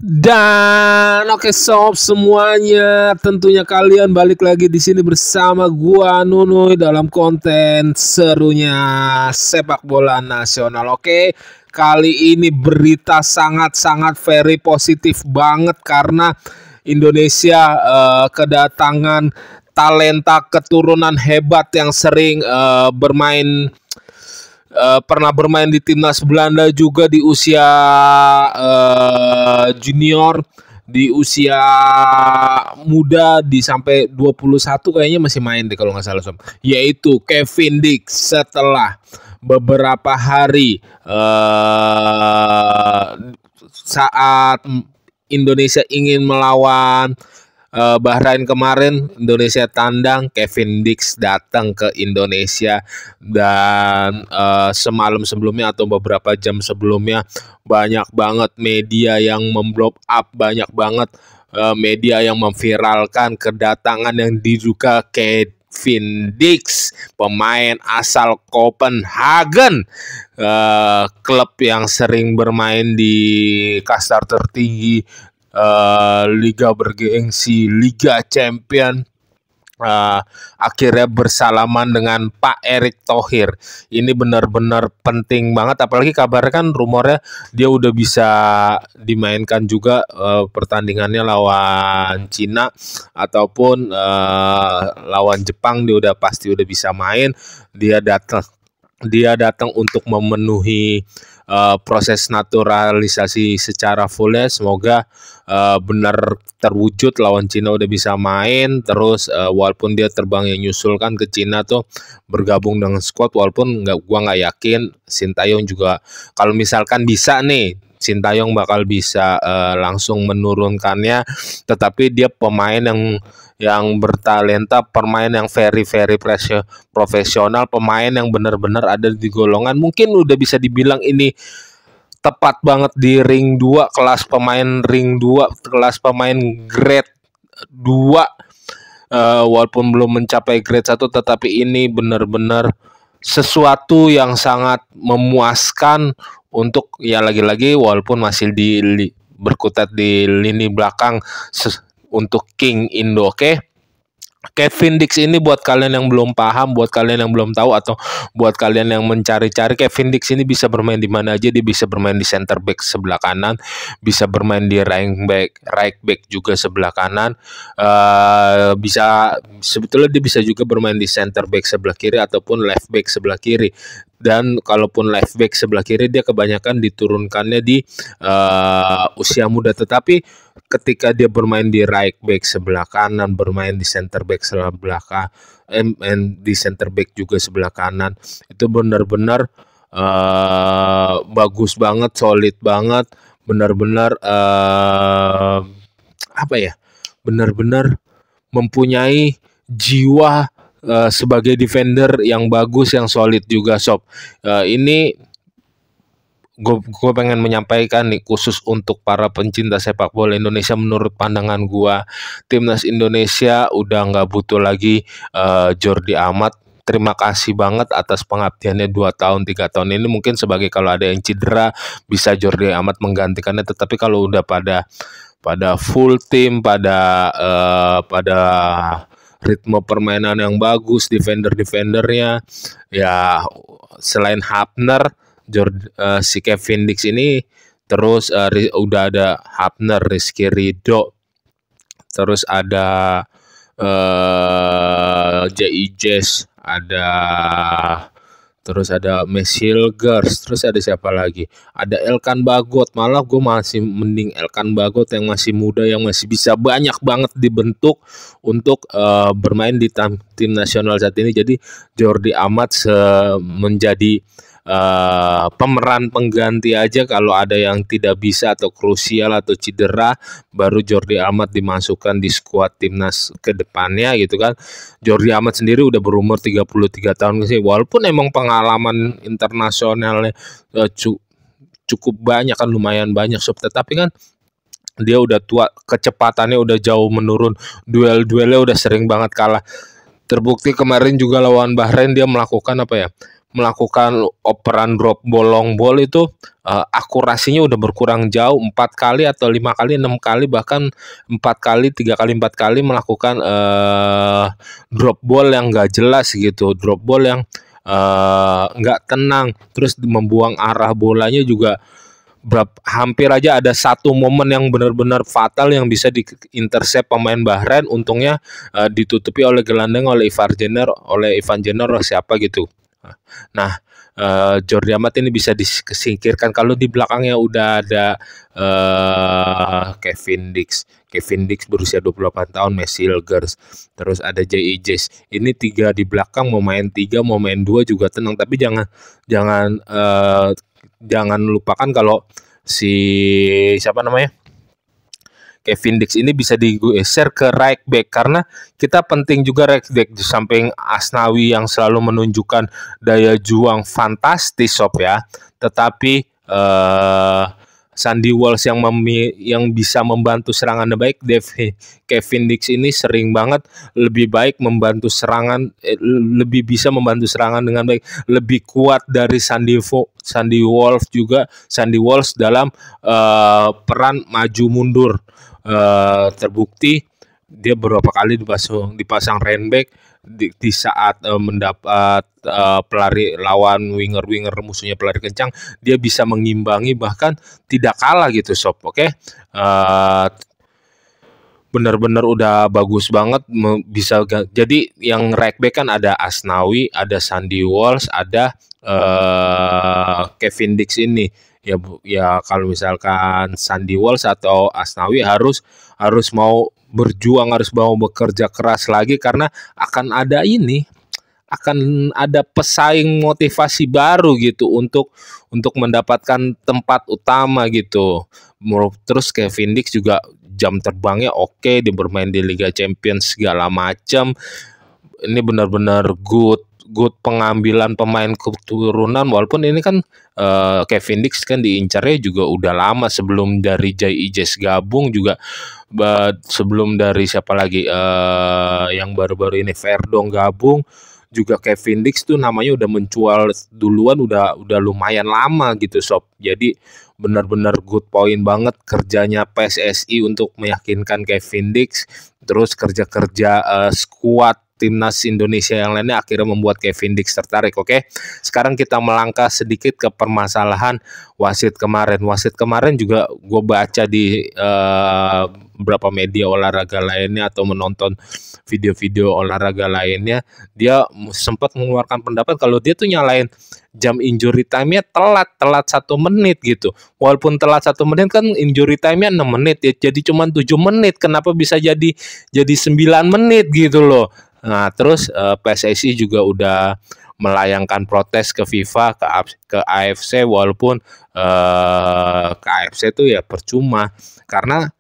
Dan oke sob semuanya, tentunya kalian balik lagi di sini bersama gua Nunuy dalam konten serunya sepak bola nasional. Oke, kali ini berita sangat-sangat very positif banget karena Indonesia kedatangan talenta keturunan hebat yang sering pernah bermain di timnas Belanda juga di usia junior, di usia muda, di sampai 21 kayaknya masih main deh kalau nggak salah sob. Yaitu Kevin Dix setelah beberapa hari saat Indonesia ingin melawan Bahrain kemarin, Indonesia tandang, Kevin Dix datang ke Indonesia dan semalam sebelumnya atau beberapa jam sebelumnya banyak banget media yang memblow up, banyak banget media yang memviralkan kedatangan yang diduga Kevin Dix, pemain asal Copenhagen, klub yang sering bermain di kasta tertinggi, liga bergengsi, Liga Champion, akhirnya bersalaman dengan Pak Erick Thohir. Ini benar-benar penting banget, apalagi kabar kan rumornya dia udah bisa dimainkan juga pertandingannya lawan Cina ataupun lawan Jepang, dia udah pasti udah bisa main. Dia datang untuk memenuhi proses naturalisasi secara full ya. Semoga benar terwujud, lawan Cina udah bisa main. Terus walaupun dia terbang yang nyusul kan ke Cina tuh bergabung dengan squad, walaupun gua nggak yakin Sintayong juga kalau misalkan bisa nih, Sintayong bakal bisa langsung menurunkannya, tetapi dia pemain yang bertalenta, pemain yang very profesional, pemain yang benar-benar ada di golongan, mungkin udah bisa dibilang ini tepat banget di ring 2, kelas pemain ring 2, kelas pemain grade 2, walaupun belum mencapai grade 1, tetapi ini benar-benar sesuatu yang sangat memuaskan untuk ya, lagi-lagi walaupun masih berkutat di lini belakang untuk King Indo. Oke. Kevin Dix ini buat kalian yang belum paham, buat kalian yang belum tahu, atau buat kalian yang mencari-cari, Kevin Dix ini bisa bermain di mana aja. Dia bisa bermain di center back sebelah kanan, bisa bermain di right back juga sebelah kanan. Sebetulnya dia bisa juga bermain di center back sebelah kiri ataupun left back sebelah kiri. Dan kalaupun left back sebelah kiri, dia kebanyakan diturunkannya di usia muda, tetapi ketika dia bermain di right back sebelah kanan, bermain di center back sebelah di center back juga sebelah kanan, itu benar-benar bagus banget, solid banget, benar-benar benar-benar mempunyai jiwa sebagai defender yang bagus, yang solid juga sob. Ini gue pengen menyampaikan nih, khusus untuk para pencinta sepak bola Indonesia. Menurut pandangan gue, timnas Indonesia udah nggak butuh lagi Jordi Amat. Terima kasih banget atas pengabdiannya 2 tahun 3 tahun ini. Mungkin sebagai kalau ada yang cedera bisa Jordi Amat menggantikannya, tetapi kalau udah pada full tim, pada ritme permainan yang bagus, defendernya ya, selain Hapner, si Kevin Dix ini, terus udah ada Hapner, Rizky Ridho, terus ada J.I. Jazz, terus ada Mesilgers, terus ada siapa lagi? Ada Elkan Bagot. Malah gue masih mending Elkan Bagot yang masih muda, yang masih bisa banyak banget dibentuk untuk bermain di tim nasional saat ini. Jadi Jordi Amat menjadi pemeran pengganti aja kalau ada yang tidak bisa atau krusial atau cedera, baru Jordi Amat dimasukkan di skuad timnas ke depannya gitu kan. Jordi Amat sendiri udah berumur 33 tahun sih, walaupun emang pengalaman internasionalnya cukup banyak kan, lumayan banyak sob, tetapi kan dia udah tua, kecepatannya udah jauh menurun, duel-duelnya udah sering banget kalah. Terbukti kemarin juga lawan Bahrain dia melakukan melakukan operan drop ball long ball itu akurasinya udah berkurang jauh, 4 kali atau 5 kali, 6 kali, bahkan 4 kali, 3 kali, 4 kali melakukan drop ball yang nggak jelas gitu, drop ball yang nggak tenang, terus membuang arah bolanya juga. Hampir aja ada satu momen yang benar-benar fatal yang bisa diintercept pemain Bahrain, untungnya ditutupi oleh gelandang, oleh Ivan Jenner atau siapa gitu. Nah, Jordi Amat ini bisa disingkirkan kalau di belakangnya udah ada Kevin Dix berusia 28 tahun, Messi Hilgers, terus ada J.I.J. Ini 3 di belakang, mau main 3 mau main 2 juga tenang, tapi jangan lupakan kalau si siapa namanya, Kevin Dix ini bisa digeser ke right back, karena kita penting juga right back di samping Asnawi yang selalu menunjukkan daya juang fantastis sob ya, tetapi Sandy Walsh yang bisa membantu serangan baik. Kevin Dix ini sering banget lebih baik membantu serangan, lebih bisa membantu serangan dengan baik, lebih kuat dari Sandy Walsh juga. Sandy Walsh dalam peran maju mundur, terbukti dia beberapa kali dipasang runback di saat mendapat pelari lawan winger musuhnya pelari kencang, dia bisa mengimbangi bahkan tidak kalah gitu sob. Oke. Benar-benar udah bagus banget bisa. Jadi yang right back kan ada Asnawi, ada Sandy Walsh, ada Kevin Dix ini. Ya kalau misalkan Sandy Walsh atau Asnawi harus mau berjuang, harus mau bekerja keras lagi, karena akan ada pesaing motivasi baru gitu untuk mendapatkan tempat utama gitu. Terus Kevin Dix juga jam terbangnya oke, dia bermain di Liga Champions segala macam. Ini benar-benar good pengambilan pemain keturunan, walaupun ini kan Kevin Dix kan diincarnya juga udah lama, sebelum dari J.I.J gabung juga, sebelum dari siapa lagi yang baru-baru ini Verdong gabung juga. Kevin Dix tuh namanya udah mencual duluan, udah lumayan lama gitu sob. Jadi benar-benar good point banget kerjanya PSSI untuk meyakinkan Kevin Dix, terus kerja skuad timnas Indonesia yang lainnya akhirnya membuat Kevin Dix tertarik. Oke, sekarang kita melangkah sedikit ke permasalahan wasit kemarin. Wasit kemarin juga gue baca di beberapa media olahraga lainnya atau menonton video-video olahraga lainnya, dia sempat mengeluarkan pendapat kalau dia tuh nyalain jam injury time-nya telat 1 menit gitu. Walaupun telat 1 menit kan injury time-nya 6 menit ya, jadi cuma 7 menit. Kenapa bisa jadi 9 menit gitu loh. Nah, terus PSSI juga udah melayangkan protes ke FIFA, ke AFC, walaupun ke AFC itu ya percuma, karena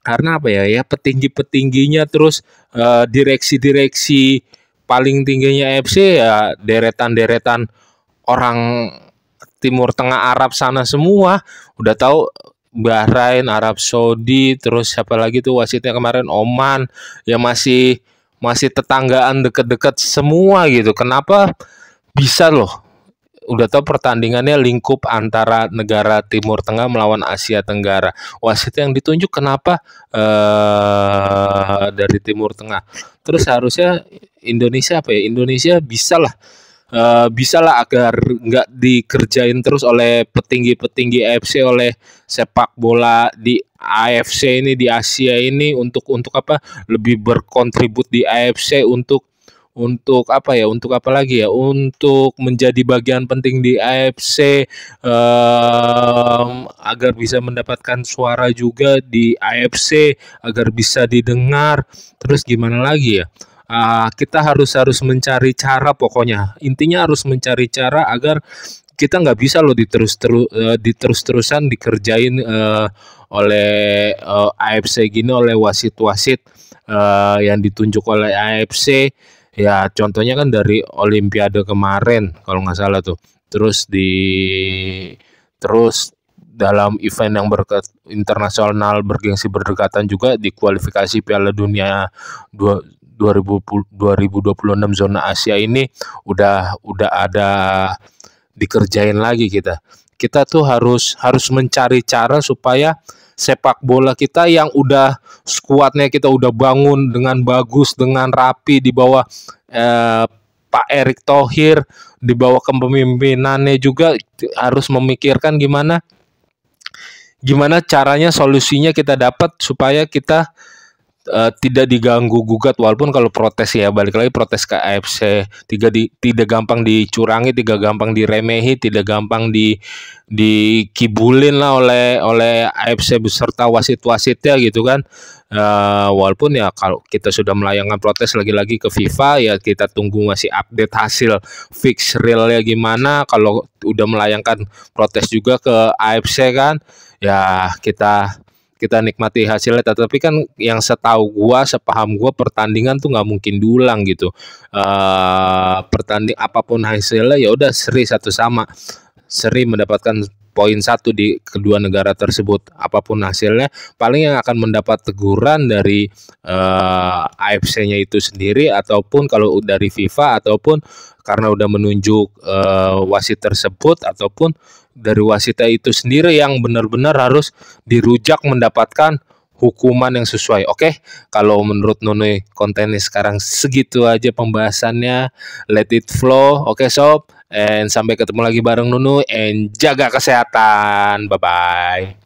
apa ya petinggi-petingginya, terus direksi paling tingginya AFC ya deretan orang Timur Tengah Arab sana semua. Udah tahu Bahrain, Arab Saudi, terus siapa lagi tuh wasitnya kemarin, Oman, ya masih tetanggaan deket-deket semua gitu. Kenapa bisa loh? Udah tahu pertandingannya lingkup antara negara Timur Tengah melawan Asia Tenggara, wasit yang ditunjuk kenapa dari Timur Tengah? Terus harusnya Indonesia bisa lah agar nggak dikerjain terus oleh petinggi AFC, oleh sepak bola di AFC ini, di Asia ini, untuk apa, lebih berkontribut di AFC untuk apa lagi ya, untuk menjadi bagian penting di AFC, agar bisa mendapatkan suara juga di AFC, agar bisa didengar. Terus gimana lagi ya, kita harus mencari cara, pokoknya intinya harus mencari cara agar kita nggak bisa loh diterus-terusan dikerjain oleh AFC gini, oleh wasit-wasit yang ditunjuk oleh AFC. Ya contohnya kan dari Olimpiade kemarin kalau nggak salah tuh. Terus dalam event yang internasional bergengsi berdekatan juga, di kualifikasi Piala Dunia 2026 zona Asia ini udah ada dikerjain lagi kita. Kita tuh harus mencari cara supaya sepak bola kita yang udah skuadnya kita udah bangun dengan bagus, dengan rapi di bawah Pak Erick Thohir, di bawah kepemimpinannya juga harus memikirkan gimana caranya solusinya kita dapat supaya kita tidak diganggu gugat, walaupun kalau protes ya balik lagi protes ke AFC tidak gampang dicurangi, tidak gampang diremehi, tidak gampang dikibulin lah oleh AFC beserta wasit-wasitnya gitu kan. Walaupun ya kalau kita sudah melayangkan protes lagi-lagi ke FIFA, ya kita tunggu masih update hasil fix realnya gimana. Kalau udah melayangkan protes juga ke AFC kan, ya kita nikmati hasilnya. Tapi kan yang setahu gua, sepaham gua, pertandingan tuh nggak mungkin diulang gitu. Pertanding apapun hasilnya ya udah seri mendapatkan poin 1 di kedua negara tersebut. Apapun hasilnya, paling yang akan mendapat teguran dari AFC-nya itu sendiri, ataupun kalau dari FIFA, ataupun karena udah menunjuk wasit tersebut, ataupun dari wasitnya itu sendiri yang benar-benar harus dirujak mendapatkan hukuman yang sesuai. Oke, kalau menurut None kontennya sekarang segitu aja pembahasannya. Let it flow. Oke sob, and sampai ketemu lagi bareng Nunu, and jaga kesehatan. Bye bye.